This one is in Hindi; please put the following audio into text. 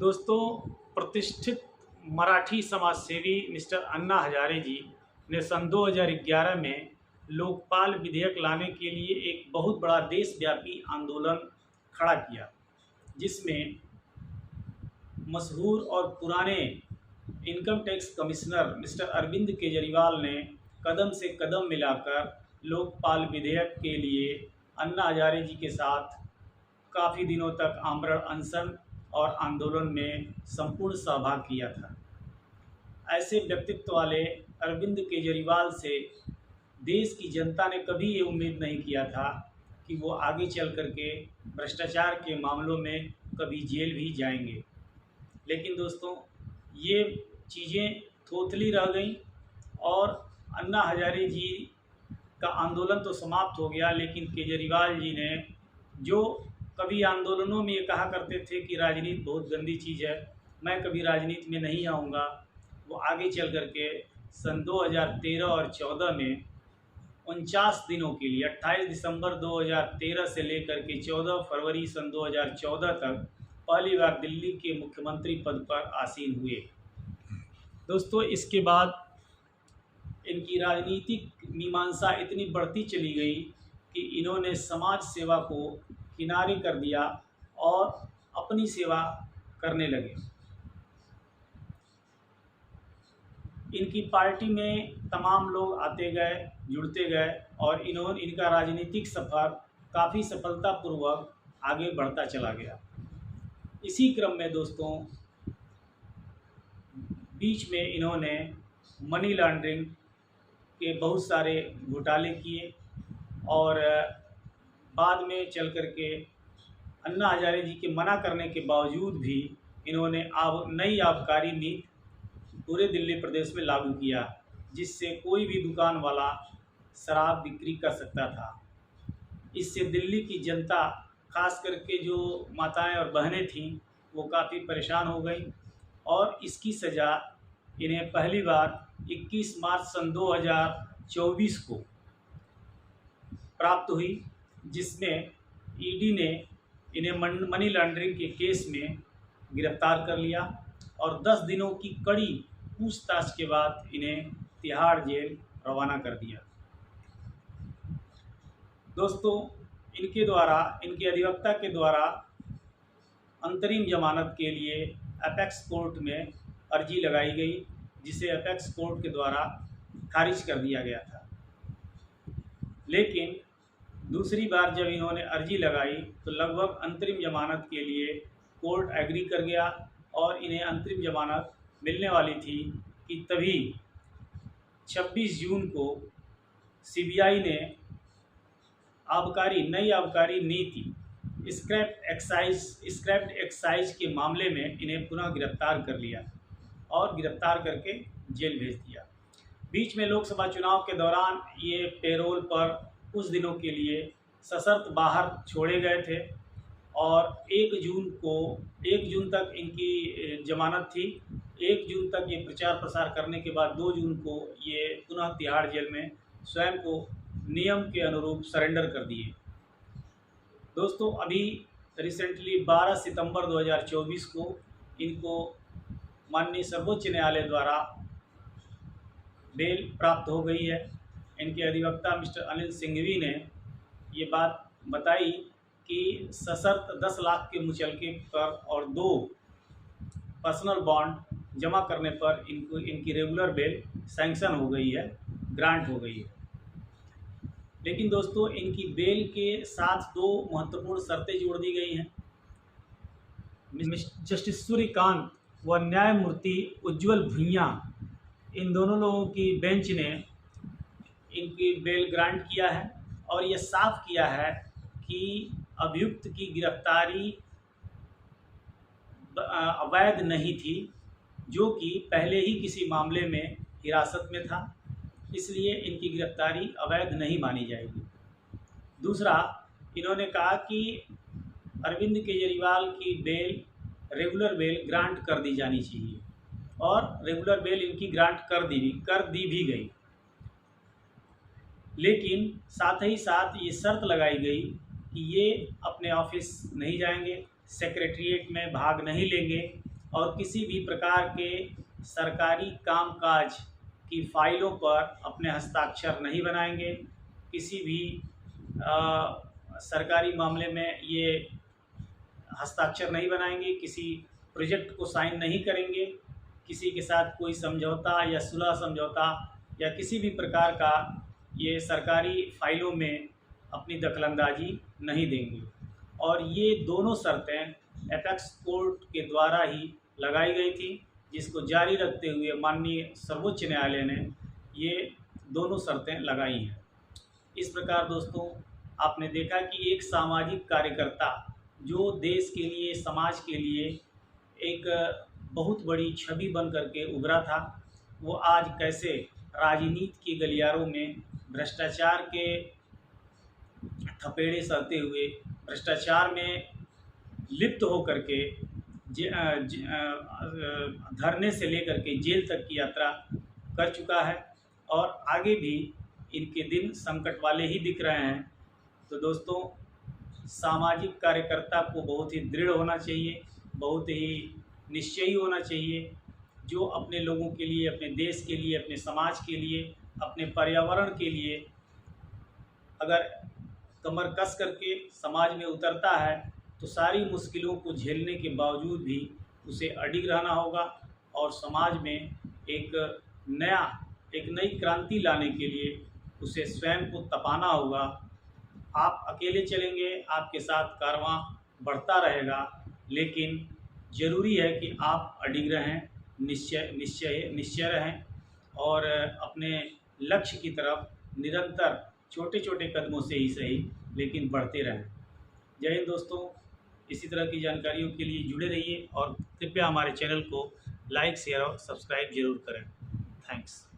दोस्तों, प्रतिष्ठित मराठी समाज सेवी मिस्टर अन्ना हजारे जी ने सन 2011 में लोकपाल विधेयक लाने के लिए एक बहुत बड़ा देशव्यापी आंदोलन खड़ा किया, जिसमें मशहूर और पुराने income tax commissioner mister Arvind Kejriwal ने कदम से कदम मिलाकर लोकपाल विधेयक के लिए अन्ना हजारे जी के साथ काफ़ी दिनों तक आमरण अनशन और आंदोलन में संपूर्ण सहभाग किया था। ऐसे व्यक्तित्व वाले अरविंद केजरीवाल से देश की जनता ने कभी ये उम्मीद नहीं किया था कि वो आगे चल कर के भ्रष्टाचार के मामलों में कभी जेल भी जाएंगे। लेकिन दोस्तों, ये चीज़ें थोथली रह गई और अन्ना हजारे जी का आंदोलन तो समाप्त हो गया, लेकिन केजरीवाल जी ने जो कभी आंदोलनों में ये कहा करते थे कि राजनीति बहुत गंदी चीज़ है, मैं कभी राजनीति में नहीं आऊँगा, वो आगे चल कर के सन 2013 और 14 में 49 दिनों के लिए 28 दिसंबर 2013 से लेकर के 14 फरवरी सन 2014 तक पहली बार दिल्ली के मुख्यमंत्री पद पर आसीन हुए। दोस्तों, इसके बाद इनकी राजनीतिक मीमांसा इतनी बढ़ती चली गई कि इन्होंने समाज सेवा को किनारे कर दिया और अपनी सेवा करने लगे। इनकी पार्टी में तमाम लोग आते गए, जुड़ते गए और इनका राजनीतिक सफ़र काफ़ी सफलतापूर्वक आगे बढ़ता चला गया। इसी क्रम में दोस्तों, बीच में इन्होंने मनी लॉन्ड्रिंग के बहुत सारे घोटाले किए और बाद में चल कर के अन्ना हजारे जी के मना करने के बावजूद भी इन्होंने नई आबकारी नीति पूरे दिल्ली प्रदेश में लागू किया, जिससे कोई भी दुकान वाला शराब बिक्री कर सकता था। इससे दिल्ली की जनता, खास करके जो माताएं और बहनें थीं, वो काफ़ी परेशान हो गई और इसकी सज़ा इन्हें पहली बार 21 मार्च सन 2024 को प्राप्त हुई, जिसमें ईडी ने इन्हें मनी लॉन्ड्रिंग के केस में गिरफ्तार कर लिया और 10 दिनों की कड़ी पूछताछ के बाद इन्हें तिहाड़ जेल रवाना कर दिया। दोस्तों, इनके अधिवक्ता के द्वारा अंतरिम जमानत के लिए अपेक्स कोर्ट में अर्जी लगाई गई, जिसे अपेक्स कोर्ट के द्वारा खारिज कर दिया गया था। लेकिन दूसरी बार जब इन्होंने अर्जी लगाई तो लगभग अंतरिम जमानत के लिए कोर्ट एग्री कर गया और इन्हें अंतरिम जमानत मिलने वाली थी कि तभी 26 जून को सीबीआई ने नई आबकारी नीति स्क्रैप्ड एक्साइज के मामले में इन्हें पुनः गिरफ्तार कर लिया और गिरफ्तार करके जेल भेज दिया। बीच में लोकसभा चुनाव के दौरान ये पैरोल पर कुछ दिनों के लिए सशर्त बाहर छोड़े गए थे और 1 जून तक इनकी जमानत थी। 1 जून तक ये प्रचार प्रसार करने के बाद 2 जून को ये पुनः तिहाड़ जेल में स्वयं को नियम के अनुरूप सरेंडर कर दिए। दोस्तों, अभी रिसेंटली 12 सितंबर 2024 को इनको माननीय सर्वोच्च न्यायालय द्वारा बेल प्राप्त हो गई है। इनके अधिवक्ता मिस्टर अनिल सिंघवी ने ये बात बताई कि सशर्त 10 लाख के मुचलके पर और 2 पर्सनल बॉन्ड जमा करने पर इनकी रेगुलर बेल सैंक्शन हो गई है, ग्रांट हो गई है। लेकिन दोस्तों, इनकी बेल के साथ 2 महत्वपूर्ण शर्तें जोड़ दी गई हैं। जस्टिस सूर्यकांत व न्यायमूर्ति उज्ज्वल भुइयां, इन दोनों लोगों की बेंच ने इनकी बेल ग्रांट किया है और ये साफ किया है कि अभियुक्त की गिरफ्तारी अवैध नहीं थी, जो कि पहले ही किसी मामले में हिरासत में था, इसलिए इनकी गिरफ्तारी अवैध नहीं मानी जाएगी। दूसरा, इन्होंने कहा कि अरविंद केजरीवाल की रेगुलर बेल ग्रांट कर दी जानी चाहिए और रेगुलर बेल इनकी ग्रांट कर दी भी गई। लेकिन साथ ही साथ ये शर्त लगाई गई कि ये अपने ऑफिस नहीं जाएंगे, सेक्रेटरीट में भाग नहीं लेंगे और किसी भी प्रकार के सरकारी कामकाज की फाइलों पर अपने हस्ताक्षर नहीं बनाएंगे। किसी भी सरकारी मामले में ये हस्ताक्षर नहीं बनाएंगे, किसी प्रोजेक्ट को साइन नहीं करेंगे, किसी के साथ कोई समझौता या सुलह समझौता या किसी भी प्रकार का ये सरकारी फाइलों में अपनी दखलंदाजी नहीं देंगे। और ये दोनों शर्तें एपेक्स कोर्ट के द्वारा ही लगाई गई थी, जिसको जारी रखते हुए माननीय सर्वोच्च न्यायालय ने ये दोनों शर्तें लगाई हैं। इस प्रकार दोस्तों, आपने देखा कि एक सामाजिक कार्यकर्ता जो देश के लिए, समाज के लिए एक बहुत बड़ी छवि बन करके उभरा था, वो आज कैसे राजनीति के गलियारों में भ्रष्टाचार के थपेड़े सहते हुए, भ्रष्टाचार में लिप्त होकर के धरने से लेकर के जेल तक की यात्रा कर चुका है और आगे भी इनके दिन संकट वाले ही दिख रहे हैं। तो दोस्तों, सामाजिक कार्यकर्ता को बहुत ही दृढ़ होना चाहिए, बहुत ही निश्चयी होना चाहिए, जो अपने लोगों के लिए, अपने देश के लिए, अपने समाज के लिए, अपने पर्यावरण के लिए अगर कमर कस करके समाज में उतरता है तो सारी मुश्किलों को झेलने के बावजूद भी उसे अडिग रहना होगा और समाज में एक नई क्रांति लाने के लिए उसे स्वयं को तपाना होगा। आप अकेले चलेंगे, आपके साथ कारवां बढ़ता रहेगा, लेकिन ज़रूरी है कि आप अडिग रहें, निश्चय रहें और अपने लक्ष्य की तरफ निरंतर छोटे छोटे कदमों से ही सही लेकिन बढ़ते रहें। जय हिंद दोस्तों। इसी तरह की जानकारियों के लिए जुड़े रहिए और कृपया हमारे चैनल को लाइक, शेयर और सब्सक्राइब जरूर करें। थैंक्स।